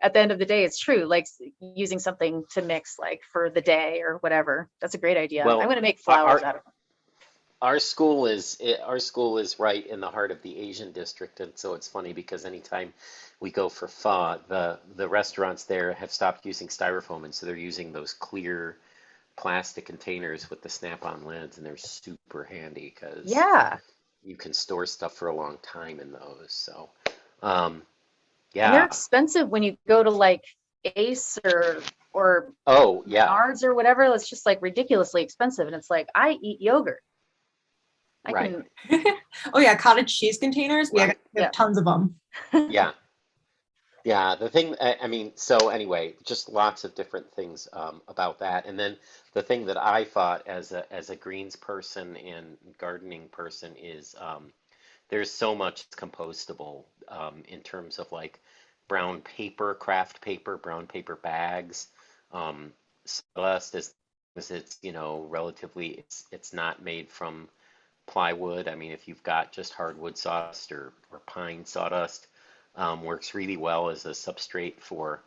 at the end of the day, it's true. Like using something to mix, like for the day or whatever. That's a great idea. I'm well, going to make our, flowers our out of them. our school is right in the heart of the Asian district, and so it's funny because anytime we go for pho, the restaurants there have stopped using styrofoam, and so they're using those clear plastic containers with the snap-on lids, and they're super handy because Yeah. you can store stuff for a long time in those. So, um, And they're yeah. expensive when you go to like Ace or Oh, yeah. Menards or whatever. It's just like ridiculously expensive. And it's like, I eat yogurt. I Right. can, Oh yeah, cottage cheese containers. We have Right. yeah. tons of them. Yeah. Yeah, the thing, I mean, so anyway, just lots of different things about that. And then the thing that I thought as a greens person and gardening person is there's so much compostable in terms of like brown paper, craft paper, brown paper bags. Sawdust as it's, relatively, it's not made from plywood. I mean, if you've got just hardwood sawdust or pine sawdust, works really well as a substrate for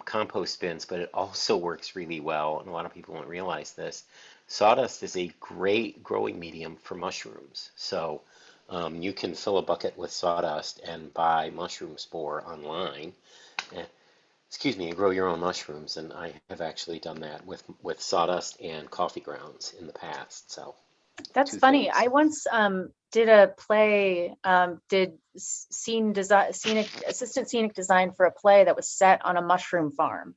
compost bins, but it also works really well, and a lot of people don't realize this. Sawdust is a great growing medium for mushrooms. So you can fill a bucket with sawdust and buy mushroom spore online. eh, Excuse me, and grow your own mushrooms. And I have actually done that with sawdust and coffee grounds in the past. So That's two funny. things. I once did a play, did scene design, assistant scenic design for a play that was set on a mushroom farm.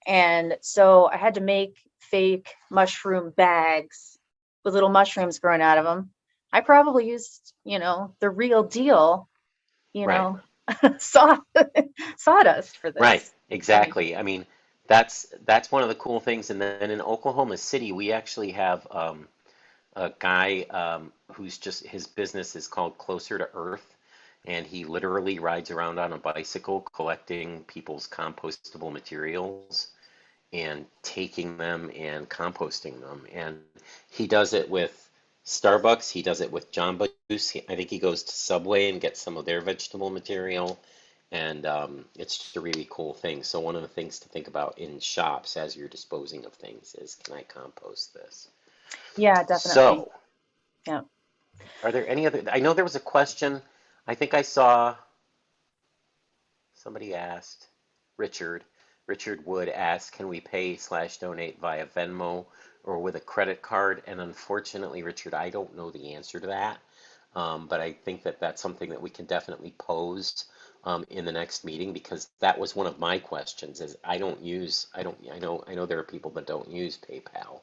And so I had to make fake mushroom bags with little mushrooms growing out of them. I probably used, the real deal, you Right. know, saw sawdust for Right, this. It's funny. exactly. I mean, that's one of the cool things. And then in Oklahoma City, we actually have a guy who's just his business is called Closer to Earth, and he literally rides around on a bicycle collecting people's compostable materials and taking them and composting them. And he does it with Starbucks. He does it with Jamba Juice. I think he goes to Subway and gets some of their vegetable material. And it's just a really cool thing. So one of the things to think about in shops as you're disposing of things is, can I compost this? Yeah, definitely. So, Yeah. are there any other? I know there was a question. I think I saw somebody asked, Richard. Richard Wood asked, can we pay/donate via Venmo or with a credit card? And unfortunately, Richard, I don't know the answer to that. But I think that that's something that we can definitely pose in the next meeting, because that was one of my questions. Is I know there are people that don't use PayPal,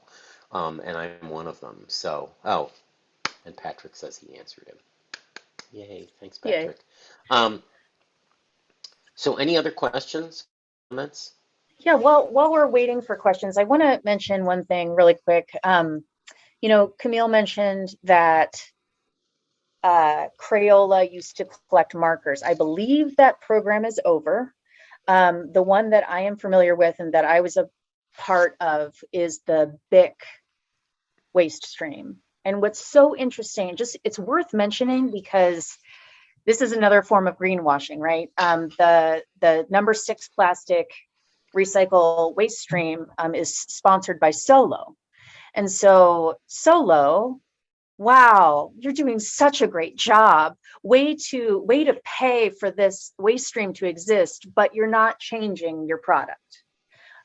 and I'm one of them. So, oh, and Patrick says he answered him. Yay! Thanks, Yay. Patrick. Um, so, any other questions, comments? Yeah, well, while we're waiting for questions, I want to mention one thing really quick. Camille mentioned that Crayola used to collect markers. I believe that program is over. The one that I am familiar with and that I was a part of is the BIC waste stream. And what's so interesting, just it's worth mentioning because this is another form of greenwashing, right? The number 6 plastic recycle waste stream is sponsored by Solo. And so Solo, wow, you're doing such a great job. Way to pay for this waste stream to exist, but you're not changing your product.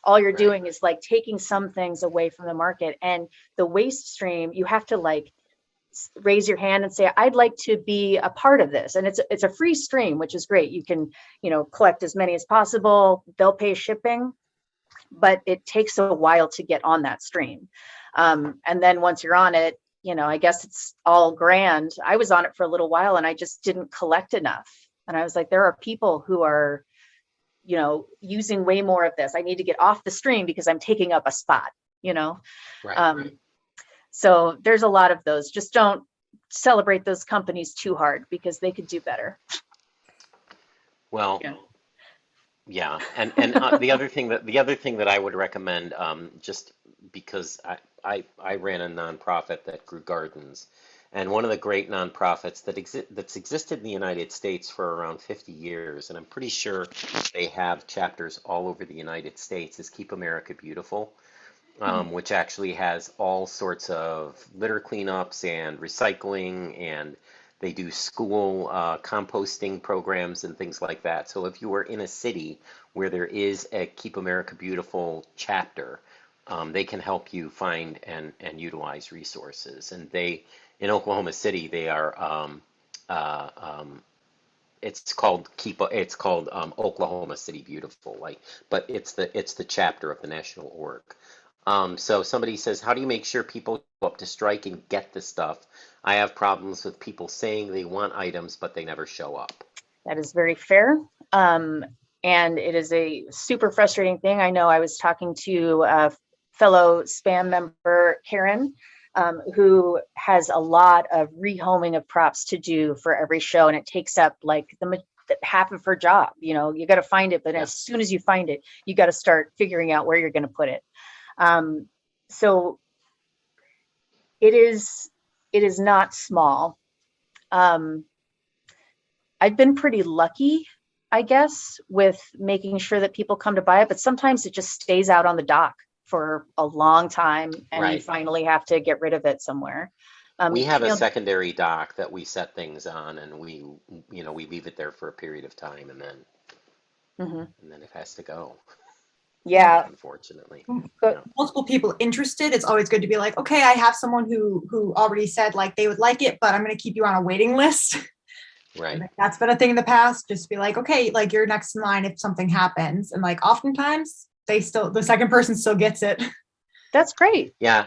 All you're Right. doing is like taking some things away from the market. And the waste stream, you have to like raise your hand and say, I'd like to be a part of this. And it's a free stream, which is great. You can, collect as many as possible. They'll pay shipping, but it takes a while to get on that stream. And then once you're on it, I guess it's all grand. I was on it for a little while and I just didn't collect enough. And I was like, there are people who are, using way more of this. I need to get off the stream because I'm taking up a spot, Right. So there's a lot of those. Just don't celebrate those companies too hard because they could do better. Well, Yeah. yeah, and the other thing that I would recommend, just because I ran a nonprofit that grew gardens, and one of the great nonprofits that's existed in the United States for around 50 years, and I'm pretty sure they have chapters all over the United States, is Keep America Beautiful, which actually has all sorts of litter cleanups and recycling, and they do school composting programs and things like that. So if you are in a city where there is a Keep America Beautiful chapter, they can help you find and utilize resources. And in Oklahoma City, they are uh, um, it's called Oklahoma City Beautiful, but it's the chapter of the national org. So somebody says, how do you make sure people go up to strike and get the stuff? I have problems with people saying they want items, but they never show up. That is very fair. And it is a super frustrating thing. I know I was talking to a fellow spam member, Karen, who has a lot of rehoming of props to do for every show. And it takes up like half of her job. You got to find it. But Yeah. as soon as you find it, you got to start figuring out where you're going to put it. So it is not small. I've been pretty lucky, I guess, with making sure that people come to buy it, but sometimes it just stays out on the dock for a long time and you Right. finally have to get rid of it somewhere. We have a Camille, secondary dock that we set things on, and we leave it there for a period of time, mhm. and then it has to go, Yeah, unfortunately. go, Yeah. Multiple people interested, it's always good to be like, okay, I have someone who already said like they would like it, but I'm going to keep you on a waiting list. Right. That's been a thing in the past. Just be like, okay, like you're next in line if something happens. And like oftentimes the second person still gets it. that's great. Yeah.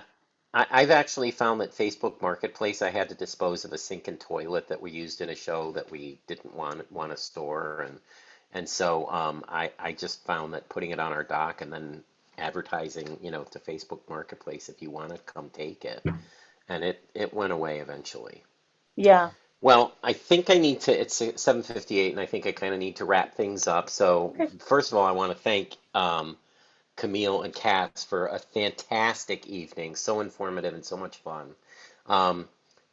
I've actually found that Facebook Marketplace, I had to dispose of a sink and toilet that we used in a show that we didn't want to store, and so I just found that putting it on our dock and then advertising, to Facebook Marketplace, if you want to come take it, and it went away eventually. Yeah. Well, I think I need to, it's 7:58, and I think I kind of need to wrap things up. So Okay. first of all, I want to thank Camille and Katz for a fantastic evening, so informative and so much fun. Um,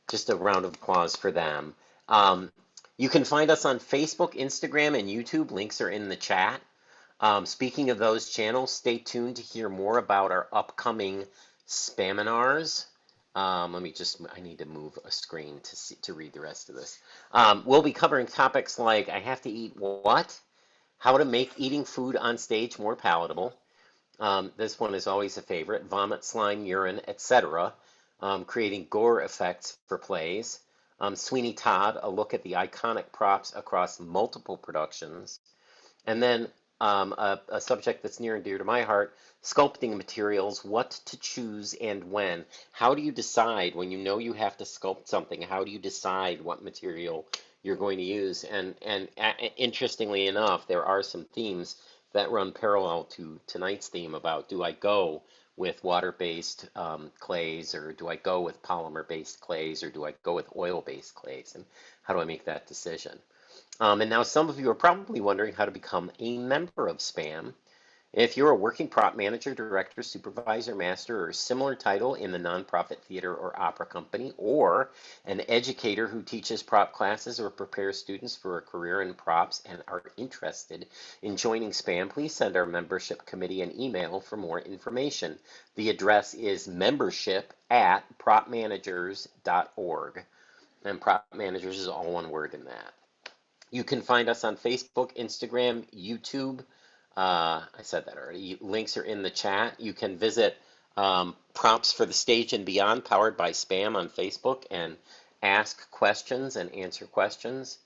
just a round of applause for them. Um, you can find us on Facebook, Instagram, and YouTube. Links are in the chat. Speaking of those channels, stay tuned to hear more about our upcoming Spaminars. I need to move a screen to read the rest of this. We'll be covering topics like I have to eat what, how to make eating food on stage more palatable. This one is always a favorite, vomit, slime, urine, etc. Creating gore effects for plays. Sweeney Todd, a look at the iconic props across multiple productions. And then a subject that's near and dear to my heart, sculpting materials, what to choose and when. How do you decide when you know you have to sculpt something? How do you decide what material you're going to use? And interestingly enough, there are some themes that run parallel to tonight's theme about do I go with water-based clays, or do I go with polymer-based clays, or do I go with oil-based clays? And how do I make that decision? And now some of you are probably wondering how to become a member of SPAM. If you're a working prop manager, director, supervisor, master, or similar title in the nonprofit theater or opera company, or an educator who teaches prop classes or prepares students for a career in props and are interested in joining SPAM, please send our membership committee an email for more information. The address is membership@propmanagers.org. And prop managers is all one word in that. You can find us on Facebook, Instagram, YouTube. I said that already. Links are in the chat. You can visit Props for the Stage and Beyond, powered by Spam on Facebook, and ask questions and answer questions.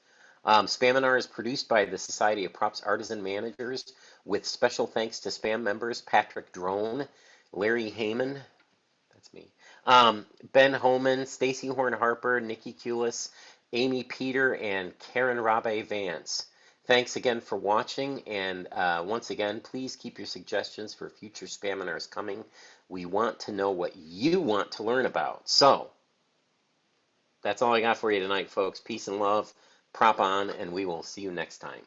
Spaminar is produced by the Society of Props Artisan Managers, with special thanks to Spam members Patrick Drone, Larry Heyman, that's me, Ben Homan, Stacy Horn Harper, Nikki Kulis, Amy Peter, and Karen Rabe Vance. Thanks again for watching, and once again, please keep your suggestions for future Spaminars coming. We want to know what you want to learn about. So, that's all I got for you tonight, folks. Peace and love, prop on, and we will see you next time.